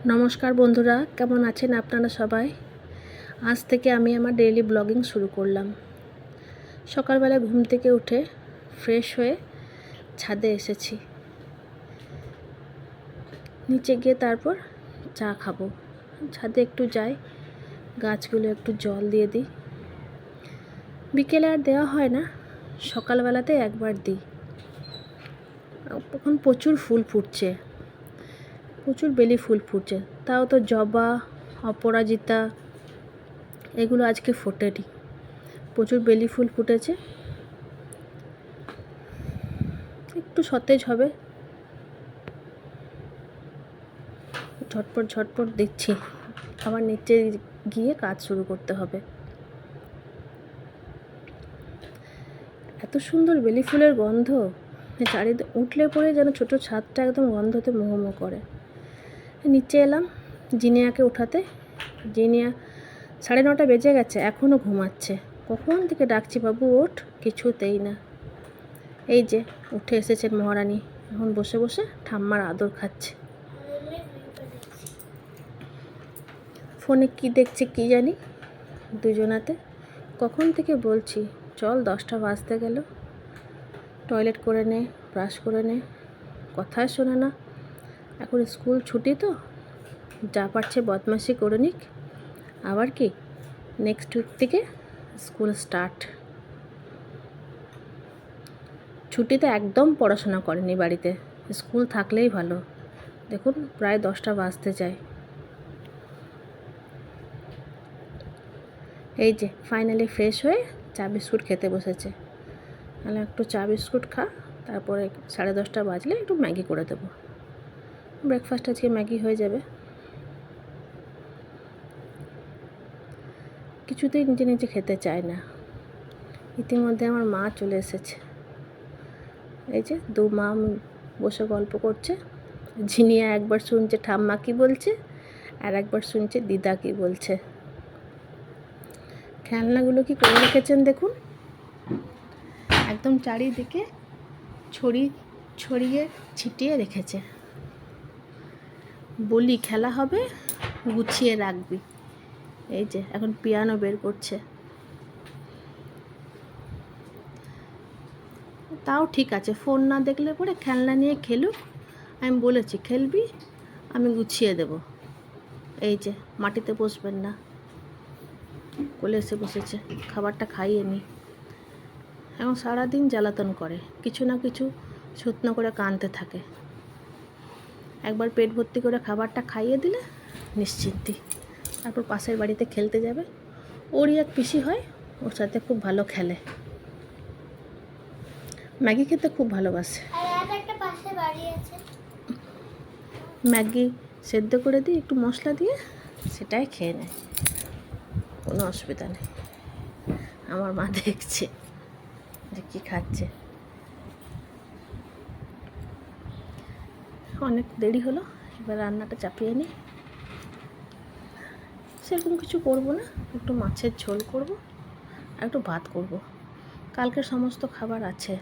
নমস্কার বন্ধুরা, কেমন আছেন আপনারা সবাই? আজ থেকে আমি আমার ডেইলি ব্লগিং শুরু করলাম। সকালবেলা ঘুম থেকে উঠে ফ্রেশ হয়ে ছাদে এসেছি। নিচে গিয়ে তারপর চা খাবো। ছাদে একটু যাই, গাছগুলো একটু জল দিয়ে দিই। বিকেলে আর দেওয়া হয় না, সকালবেলাতে একবার দিই। এখন প্রচুর ফুল ফুটছে, প্রচুর বেলি ফুল ফুটছে। তাও তো জবা, অপরাজিতা এগুলো আজকে ফোটেনি। প্রচুর বেলি ফুল ফুটেছে, একটু সতেজ হবে। ঝটপট ঝটপট দিচ্ছি, আবার নিচে গিয়ে কাজ শুরু করতে হবে। এত সুন্দর বেলি ফুলের গন্ধ, চারিদিকে উঠলে পরে যেন ছোট ছাদটা একদম গন্ধতে মোহমো করে। নিচে এলাম জিনিয়াকে উঠাতে। জিনিয়া 9:30 বেজে গেছে, এখনও ঘুমাচ্ছে। কখন থেকে ডাকছি, বাবু ওঠ, কিছুতেই না। এই যে উঠে এসেছেন মহারানী, এখন বসে বসে ঠাম্মার আদর খাচ্ছে। ফোনে কি দেখছে কি জানি দুজনাতে। কখন থেকে বলছি চল, 10টা বাজতে গেল, টয়লেট করে নে, ব্রাশ করে নে, কথাই শোনে না। এখন স্কুল ছুটি তো, যা পারছে বদমাশি করে নিক। আবার কি নেক্সট উইক থেকে স্কুল স্টার্ট। ছুটিতে একদম পড়াশোনা করেনি বাড়িতে, স্কুল থাকলেই ভালো। দেখুন প্রায় 10টা বাজতে যায়। এই যে ফাইনালি ফ্রেশ হয়ে চা বিস্কুট খেতে বসেছে। তাহলে একটু চা বিস্কুট খা, তারপরে 10:30 বাজলে একটু ম্যাগি করে দেবো। ব্রেকফাস্ট আজকে ম্যাগি হয়ে যাবে। কিছুতেই নিজে নিজে খেতে চায় না। ইতিমধ্যে আমার মা চলে এসেছে। এই যে দু মা বসে গল্প করছে। ঝিনিয়া একবার শুনছে ঠাম্মা কি বলছে, আর একবার শুনছে দিদা কি বলছে। খেলনাগুলো কি করে রেখেছেন দেখুন, একদম চারিদিকে ছড়িয়ে ছিটিয়ে রেখেছে। বলি খেলা হবে, গুছিয়ে রাখবি। এই যে এখন পিয়ানো বের করছে। তাও ঠিক আছে, ফোন না দেখলে পরে খেলনা নিয়ে খেলুক। আমি বলেছি খেলবি, আমি গুছিয়ে দেব। এই যে মাটিতে বসবেন না, কোলে এসে বসেছে। খাবারটা খাইয়ে নি। এখন সারাদিন জ্বালাতন করে, কিছু না কিছু ছুতনো করে কাঁদতে থাকে। একবার পেট ভর্তি করে খাবারটা খাইয়ে দিলে নিশ্চিন্তি। তারপর পাশের বাড়িতে খেলতে যাবে। ওরই এক পিসি হয়, ওর সাথে খুব ভালো খেলে। ম্যাগি খেতে খুব ভালোবাসে। ম্যাগি সেদ্ধ করে দিই একটু মশলা দিয়ে, সেটাই খেয়ে নেয়, কোনো অসুবিধা নেই। আমার মা দেখছে যে কী খাচ্ছে। অনেক দেরি হলো, এবার রান্নাটা চাপিয়ে নিই। সেরকম কিছু করব না, একটু মাছের ঝোল করব আর একটু ভাত করব। কালকের সমস্ত খাবার আছে,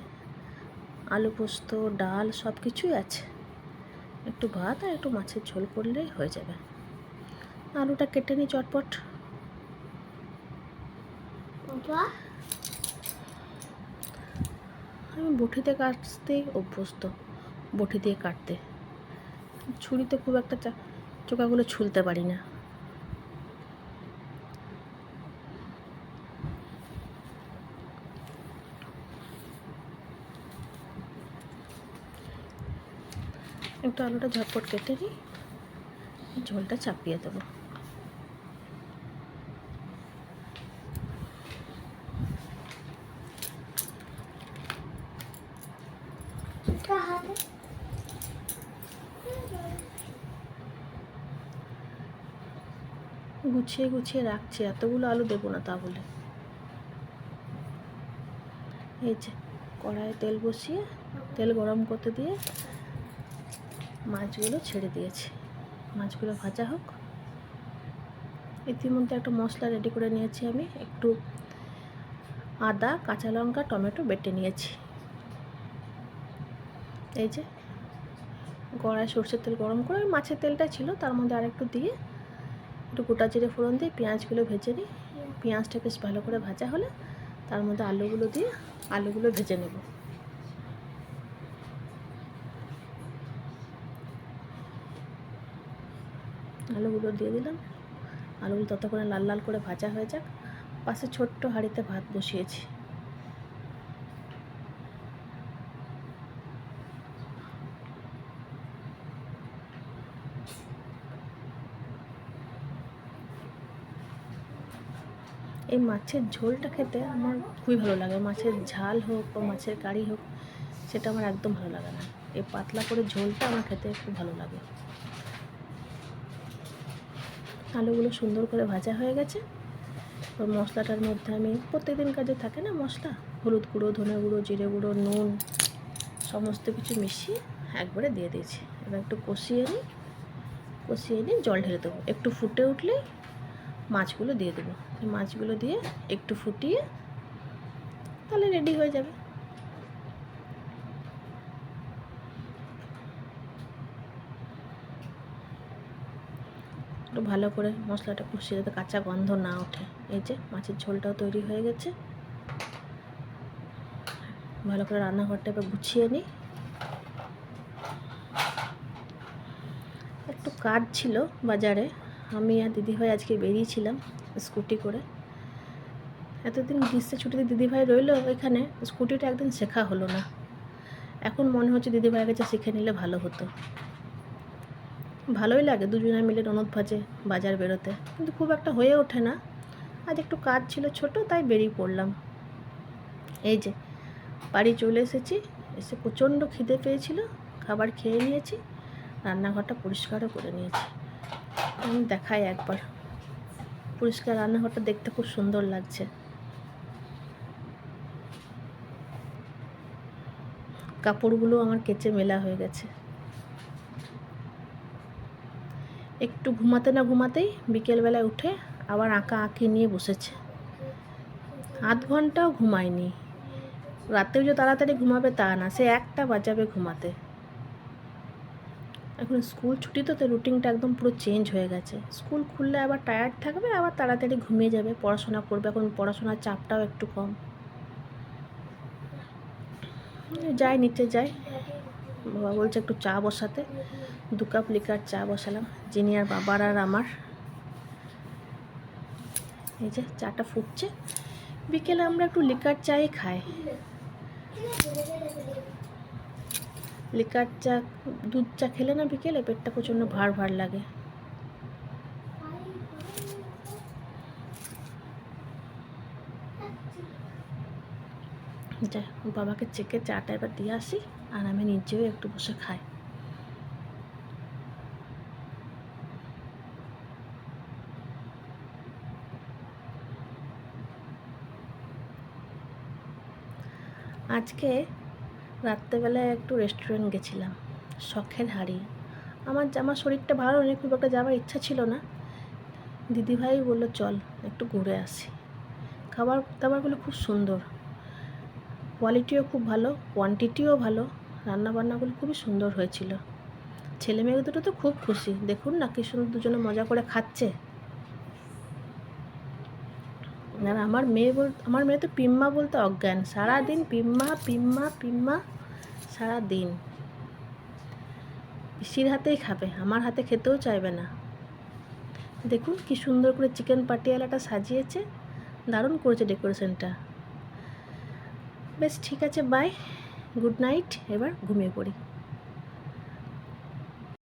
আলু পোস্ত, ডাল সব কিছুই আছে। একটু ভাত আর একটু মাছের ঝোল করলেই হয়ে যাবে। আলুটা কেটে নিই চটপট। আমি বটিতে কাটতেই অভ্যস্ত, বটি দিয়ে কাটতে। ছুরিতে খুব একটা চোকাগুলো ছুলতে পারি না। একটু আলুটা ঝটপট কেটে নিই, ঝোলটা চাপিয়ে দেবো। গুছিয়ে গুছিয়ে রাখছি, এতগুলো আলু দেবো না তা বলে। এই যে কড়াইয়ে তেল বসিয়ে তেল গরম করতে দিয়ে মাছগুলো ছেড়ে দিয়েছি। মাছগুলো ভাজা হোক। ইতিমধ্যে একটা মশলা রেডি করে নিয়েছি আমি। একটু আদা, কাঁচা লঙ্কা, টমেটো বেটে নিয়েছি। এই যে কড়ায় সর্ষের তেল গরম করে ওই মাছের তেলটা ছিল তার মধ্যে আরেকটু দিয়ে একটু গোটা জিরে ফোড়ন দিয়ে পেঁয়াজগুলো ভেজে নিই। পেঁয়াজটা বেশ ভালো করে ভাজা হলে তার মধ্যে আলুগুলো দিয়ে আলুগুলো ভেজে নেব। আলুগুলো দিয়ে দিলাম, আলুগুলো ততক্ষণে লাল লাল করে ভাজা হয়ে যাক। পাশে ছোট্ট হাঁড়িতে ভাত বসিয়েছি। এই মাছের ঝোলটা খেতে আমার খুবই ভালো লাগে। মাছের ঝাল হোক বা মাছের কারি হোক, সেটা আমার একদম ভালো লাগে না। এই পাতলা করে ঝোলটা আমার খেতে খুব ভালো লাগে। আলুগুলো সুন্দর করে ভাজা হয়ে গেছে। ওই মশলাটার মধ্যে আমি প্রত্যেকদিন কাজে থাকে না মশলা, হলুদ গুঁড়ো, ধনে গুঁড়ো, জিরে গুঁড়ো, নুন সমস্ত কিছু মিশিয়ে একবারে দিয়ে দিয়েছি। এবার একটু কষিয়ে নিই জল ঢেলে দেবো। একটু ফুটে উঠলে মাছগুলো দিয়ে দেবো। মাছগুলো দিয়ে একটু ফুটিয়ে তাহলে রেডি হয়ে যাবে। একটু ভালো করে মশলাটা কষিয়ে যাতে কাঁচা গন্ধ না ওঠে। এই যে মাছের ঝোলটাও তৈরি হয়ে গেছে। ভালো করে রান্নাঘরটা এবার গুছিয়ে নিই। একটু কাজ ছিল বাজারে, আমি আর দিদিভাই আজকে বেরিয়েছিলাম স্কুটি করে। এতদিন গ্রীষ্মের ছুটিতে দিদিভাই রইলো ওইখানে, স্কুটিটা একদিন শেখা হলো না। এখন মনে হচ্ছে দিদিভাইয়ের কাছে শিখে নিলে ভালো হতো। ভালোই লাগে দুজনে মিলে ননদ ভাজে বাজার বেরোতে, কিন্তু খুব একটা হয়ে ওঠে না। আজ একটু কাজ ছিল ছোট, তাই বেরিয়ে পড়লাম। এই যে বাড়ি চলে এসেছি, এসে প্রচণ্ড খিদে পেয়েছিল, খাবার খেয়ে নিয়েছি, রান্নাঘরটা পরিষ্কারও করে নিয়েছি। আমি দেখাই একবার, পরিষ্কার রান্নাঘরটা দেখতে খুব সুন্দর লাগছে। কাপড়গুলো আমার কেচে মেলা হয়ে গেছে। একটু ঘুমাতে না ঘুমাতেই বিকেলবেলায় উঠে আবার আঁকি নিয়ে বসেছে। আধ ঘন্টাও ঘুমায়নি। রাতেও যে তাড়াতাড়ি ঘুমাবে তা না, সে 1টা বাজাবে ঘুমাতে। এখন স্কুল ছুটি তো রুটিনটা একদম পুরো চেঞ্জ হয়ে গেছে। স্কুল খুললে আবার টায়ার্ড থাকবে, আবার তাড়াতাড়ি ঘুমিয়ে যাবে, পড়াশোনা করবে। এখন পড়াশোনার চাপটাও একটু কম। যাই নিচে যাই, বাবা বলছে একটু চা বসাতে। 2 কাপ লিকার চা বসালাম, জিনিয়ার বাবার আর আমার। এই যে চাটা ফুটছে। বিকেলে আমরা একটু লিকার চাই খাই। লিকার চা, দুধ চা খেলে না বিকেলে পেটটা প্রচণ্ড ভার ভার লাগে। যাই বাবাকে চেকে চাটা এবার দিয়ে আসি, আর আমি নিজেও একটু বসে খাই। আজকে রাত্রেবেলায় একটু রেস্টুরেন্ট গেছিলাম, শখের হাঁড়ি। আমার শরীরটা ভালো নেই, খুব একটা যাওয়ার ইচ্ছা ছিল না। দিদিভাই বললো চল একটু ঘুরে আসি। খাবার দাবারগুলো খুব সুন্দর, কোয়ালিটিও খুব ভালো, কোয়ান্টিটিও ভালো, রান্নাবান্নাগুলো খুবই সুন্দর হয়েছিল। ছেলে মেয়ে দুটো তো খুব খুশি, দেখুন না কি সুন্দর দুজনে মজা করে খাচ্ছে। আর আমার মেয়ে তো পিম্মা বলতে অজ্ঞান, সারাদিন পিম্মা পিম্মা পিম্মা সারাদিন। পিসির হাতেই খাবে, আমার হাতে খেতেও চাইবে না। দেখুন কি সুন্দর করে চিকেন পাটিয়ালাটা সাজিয়েছে, দারুণ করেছে ডেকোরেশনটা। বেশ ঠিক আছে, বাই, গুড নাইট, এবার ঘুমিয়ে পড়ি।